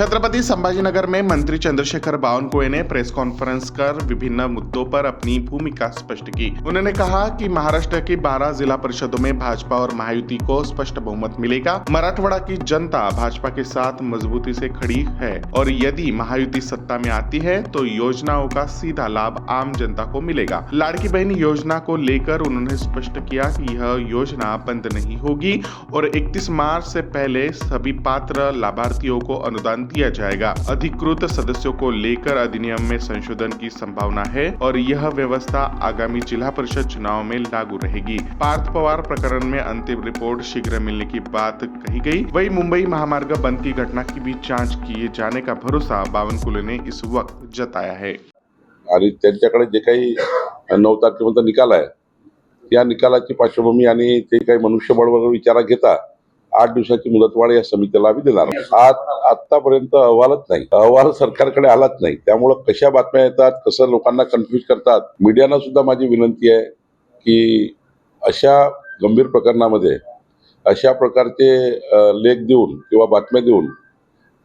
छत्रपति संभाजीनगर में मंत्री चंद्रशेखर बावनकुळे ने प्रेस कॉन्फ्रेंस कर विभिन्न मुद्दों पर अपनी भूमिका स्पष्ट की। उन्होंने कहा कि महाराष्ट्र की 12 जिला परिषदों में भाजपा और महायुति को स्पष्ट बहुमत मिलेगा। मराठवाड़ा की जनता भाजपा के साथ मजबूती से खड़ी है और यदि महायुति सत्ता में आती है तो योजनाओं का सीधा लाभ आम जनता को मिलेगा। लाड़की बहन योजना को लेकर उन्होंने स्पष्ट किया कि यह योजना बंद नहीं होगी और 31 मार्च से पहले सभी पात्र लाभार्थियों को अनुदान दिया जाएगा। अधिकृत सदस्यों को लेकर अधिनियम में संशोधन की संभावना है और यह व्यवस्था आगामी जिला परिषद चुनाव में लागू रहेगी। पार्थ पवार प्रकरण में अंतिम रिपोर्ट शीघ्र मिलने की बात कही गई। वहीं मुंबई महामार्ग बंद की घटना की भी जांच किए जाने का भरोसा बावनकुळे ने इस वक्त जताया है। आणि त्यांच्याकडे जे काही 9 तारखेपर्यंत निकाल आहे त्या निकालाची पार्श्वभूमी आणि ते काही मनुष्यबळ वगैरे विचारात घेता 8 दिवसाची मुदतवाढ या समितीला आम्ही देणार आहोत। आतापर्यंत अहवालच नाही, अहवाल सरकारकडे आलाच नाही। त्यामुळे कशा बातम्या येतात, कसं लोकांना कन्फ्यूज करतात। मीडियाला सुद्धा माझी विनंती आहे की अशा गंभीर प्रकरणामध्ये अशा प्रकारचे लेख देऊन किंवा बातम्या देऊन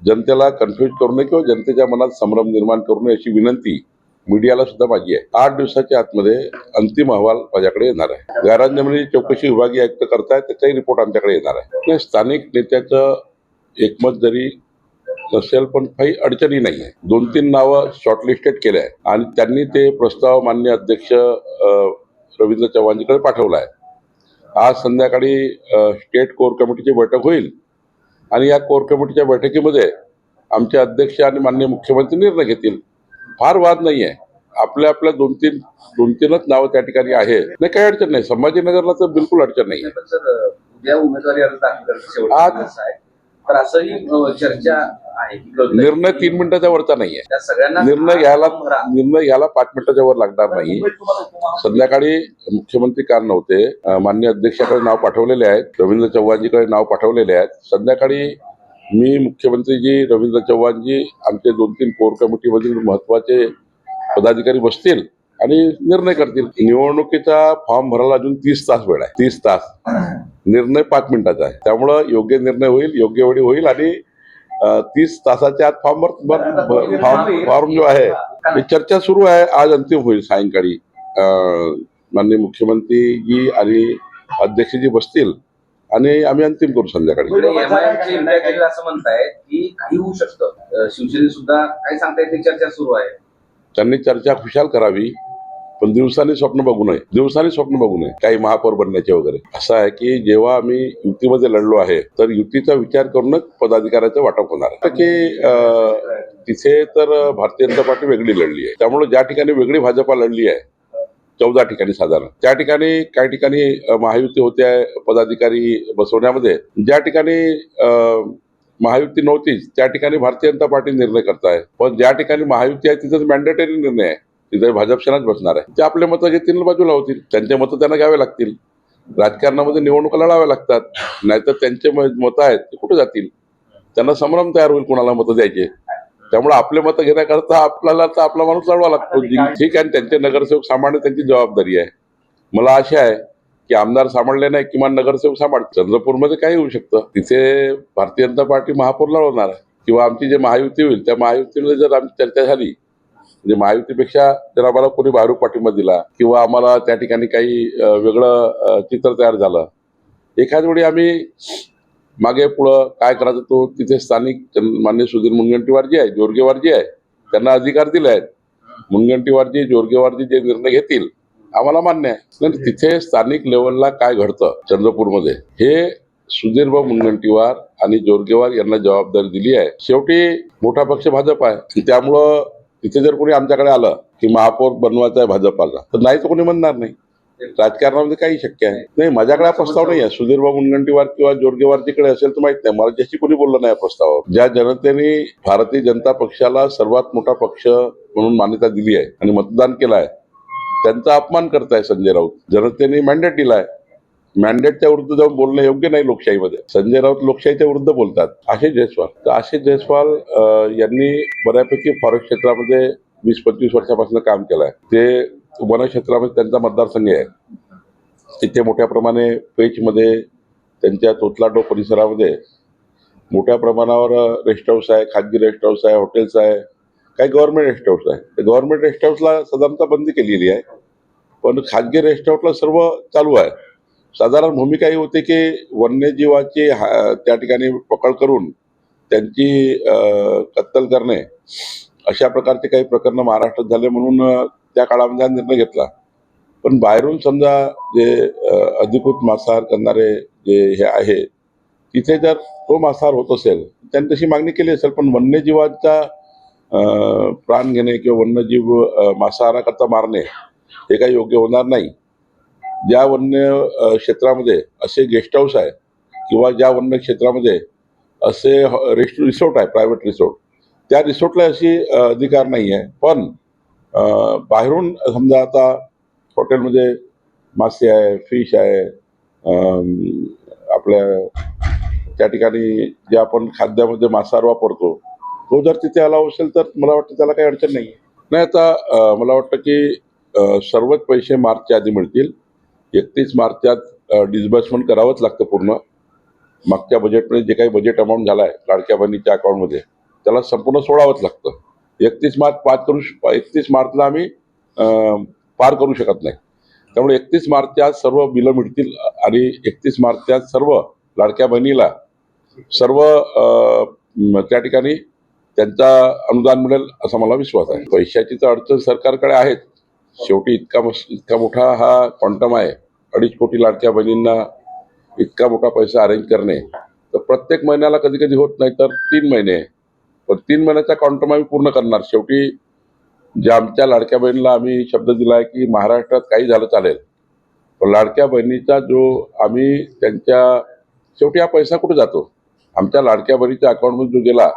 जनतेला कन्फ्यूज करू नये किंवा जनतेच्या मनात संभ्रम निर्माण करू नये अशी विनंती मीडियाला सुद्धा माझी आहे। 8 दिवसाच्या आतमध्ये अंतिम अहवाल माझ्याकडे येणार आहे। गैरहजमीची चौकशी विभागीय आयुक्त करतायत, त्याचाही रिपोर्ट आमच्याकडे येणार आहे। स्थानिक नेत्याचं एकमत जरी नसेल पण काही अडचणी नाही आहे। 2-3 नावं शॉर्टलिस्टेड केले आहे आणि त्यांनी ते प्रस्ताव माननीय अध्यक्ष रवींद्र चव्हाणजीकडे पाठवला आहे। आज संध्याकाळी स्टेट कोर कमिटीची बैठक होईल आणि या कोर कमिटीच्या बैठकीमध्ये आमचे अध्यक्ष आणि माननीय मुख्यमंत्री निर्णय घेतील। फार वाद नाही आहे। आपल्या 2-3च नावं त्या ठिकाणी आहे, नाही काही अडचण नाही। संभाजीनगरला तर बिलकुल अडचण नाही आहे। सर उद्या उमेदवारी अर्ज दाखल करायचा आहे तर असंही चर्चा आहे की निर्णय 3 मिनिटाच्या वरचा नाही आहे। सगळ्यांना निर्णय घ्यायला 5 मिनिटाच्या वर लागणार नाही। संध्याकाळी मुख्यमंत्री काल नव्हते, माननीय अध्यक्षाकडे नाव पाठवलेले आहेत, रवींद्र चव्हाणजीकडे नाव पाठवलेले आहेत। संध्याकाळी मी मुख्यमंत्रीजी, रवींद्र चव्हाणजी, आमचे 2-3 कोर कमिटीमधील महत्वाचे पदाधिकारी बसतील आणि निर्णय करतील। निवडणुकीचा फॉर्म भरायला अजून 30 तास वेळ आहे। 30 तास निर्णय 5 मिनिटाचा आहे। त्यामुळं योग्य निर्णय होईल, योग्य वेळी होईल आणि 30 तासाच्या आत फॉर्म जो आहे ही चर्चा सुरू आहे। आज अंतिम होईल सायंकाळी। माननीय मुख्यमंत्रीजी आणि अध्यक्षजी बसतील आणि आम्ही अंतिम करू संध्याकाळी। असं म्हणताय की काही होऊ शकतं, शिवसेने सुद्धा काही सांगताय ती चर्चा सुरू आहे। त्यांनी चर्चा खुशाल करावी पण दिवसांनी स्वप्न बघू नये, काही महापौर बनण्याचे वगैरे। असं आहे की जेव्हा आम्ही युतीमध्ये लढलो आहे तर युतीचा विचार करूनच पदाधिकाऱ्याचं वाटप होणार आहे की तिथे तर भारतीय जनता पार्टी वेगळी लढली आहे। त्यामुळे ज्या ठिकाणी वेगळी भाजपा लढली आहे 14 ठिकाणी साधारण, त्या ठिकाणी काही ठिकाणी महायुती होत्या पदाधिकारी बसवण्यामध्ये, ज्या ठिकाणी महायुती नव्हतीच त्या ठिकाणी भारतीय जनता पार्टी निर्णय करताय। पण ज्या ठिकाणी महायुती आहे तिथं मॅन्डेटरी निर्णय आहे, तिथे भाजप सेनाच बसणार आहे। ते आपले मतं घेतील, बाजूला होतील, त्यांचे मतं त्यांना घ्यावे लागतील। राजकारणामध्ये निवडणुका लढाव्या लागतात, नाहीतर त्यांचे मतं आहेत ते कुठे जातील, त्यांना संभ्रम तयार होईल कोणाला मतं द्यायचे। त्यामुळे आपले मतं घेण्याकरता आपल्याला तर आपला माणूस लढवा लागतो। ठीक आहे, त्यांचे नगरसेवक सांभाळणे त्यांची जबाबदारी आहे। मला आशा आहे की आमदार सांभाळले नाही, किमान नगरसेवक सांभाळतील। चंद्रपूरमध्ये काही होऊ शकतं, तिथे भारतीय जनता पार्टी महापौर लढवणार आहे किंवा आमची जे महायुती होईल त्या महायुतीमध्ये जर आमची चर्चा झाली, म्हणजे महायुतीपेक्षा जर आम्हाला कोणी बाहेरून पाठिंबा दिला किंवा आम्हाला त्या ठिकाणी काही वेगळं चित्र तयार झालं, एखाद्या वेळी आम्ही मागे पुढं काय करायचं तो तिथे स्थानिक मान्य सुधीर मुनगंटीवारजी आहे, जोरगेवारजी आहे, त्यांना अधिकार दिले आहेत। मुनगंटीवारजी, जोरगेवारजी जे निर्णय घेतील आम्हाला मान्य आहे। तिथे स्थानिक लेवलला काय घडतं चंद्रपूरमध्ये हे सुधीरभाऊ मुनगंटीवार आणि जोरगेवार यांना जबाबदारी दिली आहे। शेवटी मोठा पक्ष भाजप आहे, त्यामुळं तिथे जर कोणी आमच्याकडे आलं की महापौर बनवायचा आहे भाजपाला तर नाही तर कोणी म्हणणार नाही। राजकारणामध्ये काही शक्य आहे नाही। माझ्याकडे हा प्रस्ताव नाही आहे। सुधीरभाऊ मुनगंटीवार किंवा जोरगेवारजीकडे असेल तर माहित नाही, मला ज्याची कोणी बोललं नाही प्रस्तावावर। ज्या जनतेने भारतीय जनता पक्षाला सर्वात मोठा पक्ष म्हणून मान्यता दिली आहे आणि मतदान केलं आहे त्यांचा अपमान करताय संजय राऊत। जनतेने मॅन्डेट दिलाय, मॅन्डेटच्या विरुद्ध जाऊन बोलणं योग्य नाही लोकशाहीमध्ये। संजय राऊत लोकशाहीच्या विरुद्ध बोलतात। आशिष जयस्वाल यांनी बऱ्यापैकी फॉरेस्ट क्षेत्रामध्ये 20-25 वर्षापासून काम केलंय। ते वन क्षेत्रामध्ये त्यांचा मतदारसंघ आहे, तिथे मोठ्या प्रमाणे पेचमध्ये त्यांच्या तोतलाटो परिसरामध्ये मोठ्या प्रमाणावर रेस्ट हाऊस आहे, खाजगी रेस्ट हाऊस आहे, हॉटेल्स आहे, काही गव्हर्नमेंट रेस्ट हाऊस आहे. गव्हर्नमेंट रेस्ट हाऊसला साधारणतः बंदी केलेली आहे, पण खाजगी रेस्ट हाऊसला सर्व चालू आहे. साधारण भूमिका ही होते की वन्यजीवाची त्या ठिकाणी पकड करून त्यांची कत्तल करणे, अशा प्रकारचे काही प्रकरण महाराष्ट्रात झाले म्हणून त्या काळामध्ये हा निर्णय घेतला. पण बाहेरून समजा जे अधिकृत मांसाहार करणारे जे हे आहे, तिथे जर तो मांसाहार होत असेल, त्यांनी तशी मागणी केली असेल, पण वन्यजीवाचा प्राण घेणे किंवा वन्यजीव मांसाहाराकरता मारणे हे काही योग्य होणार नाही. ज्या वन्य क्षेत्रामध्ये असे गेस्ट हाऊस आहे किंवा ज्या वन्य क्षेत्रामध्ये असे रिसोर्ट आहे, प्रायव्हेट रिसोर्ट, त्या रिसोर्टला अशी अधिकार नाही आहे. पण बाहेरून समजा आता हॉटेलमध्ये मासे आहे, फिश आहे, आपल्या त्या ठिकाणी जे आपण खाद्यामध्ये मांसाहार वापरतो, तो जर तिथे अलाव असेल तर मला वाटतं त्याला काही अडचण नाही. नाही, आता मला वाटतं की सर्वच पैसे मार्चच्या आधी मिळतील. 31 मार्चात डिस्बर्समेंट करावंच लागतं पूर्ण. मागच्या बजेटमध्ये जे काही बजेट अमाऊंट झाला आहे लाडक्या बहिणीच्या अकाउंटमध्ये, त्याला संपूर्ण सोडावंच लागतं. 31 मार्चला आम्ही पार करू शकत नाही. त्यामुळे 31 मार्चच्या सर्व बिलं मिळतील आणि 31 मार्चच्या सर्व लाडक्या बहिणीला सर्व त्या ठिकाणी त्यांचा अनुदान मिळेल असा मला विश्वास आहे. पैशाची तर अडचण सरकारकडे आहेच. शेवटी इतका मोठा हा क्वांटम आहे, 2.5 कोटी लाडक्या बहिणींना इतका मोठा पैसा अरेंज करणे, तर प्रत्येक महिन्याला कधी कधी होत नाही तर 3 महिने, पण 3 महिन्याचा क्वांटम आम्ही पूर्ण करणार. शेवटी ज्या आमच्या लाडक्या बहिणीला आम्ही शब्द दिला आहे की महाराष्ट्रात काही झालं चालेल, पण लाडक्या बहिणीचा जो आम्ही त्यांच्या शेवटी हा पैसा कुठे जातो? आमच्या लाडक्या बहिणीच्या अकाउंटमध्ये जो गेला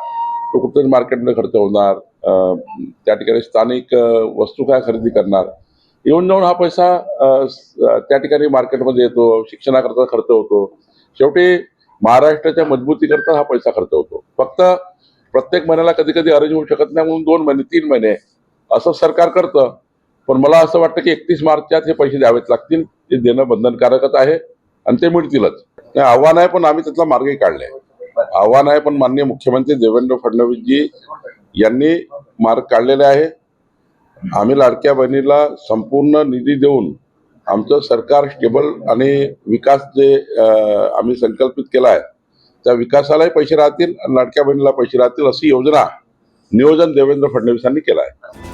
तो कुठेतरी मार्केटमध्ये खर्च होणार, त्या ठिकाणी स्थानिक वस्तू काय खरेदी करणार, येऊन जाऊन हा पैसा त्या ठिकाणी मार्केटमध्ये येतो, शिक्षणाकरता खर्च होतो. शेवटी महाराष्ट्राच्या मजबूतीकरता हा पैसा खर्च होतो. फक्त प्रत्येक महिन्याला कधी कधी अरेंज होऊ शकत नाही म्हणून 2 महिने 3 महिने असं सरकार करतं. पण मला असं वाटतं की 31 मार्चच्यात हे पैसे द्यावेच लागतील. ते देणं बंधनकारकच आहे आणि ते मिळतीलच. हे आव्हान आहे, पण आम्ही त्यातला मार्गही काढले. आव्हान आहे, पण माननीय मुख्यमंत्री देवेंद्र फडणवीसजी यांनी मार्ग काढलेले आहे. आम्ही लाडक्या बहिणीला संपूर्ण निधी देऊन आमचं सरकार स्टेबल आणि विकास जे आम्ही संकल्पित केला आहे त्या विकासालाही पैसे राहतील आणि लाडक्या बहिणीला पैसे राहतील अशी योजना नियोजन देवेंद्र फडणवीसांनी केलं आहे.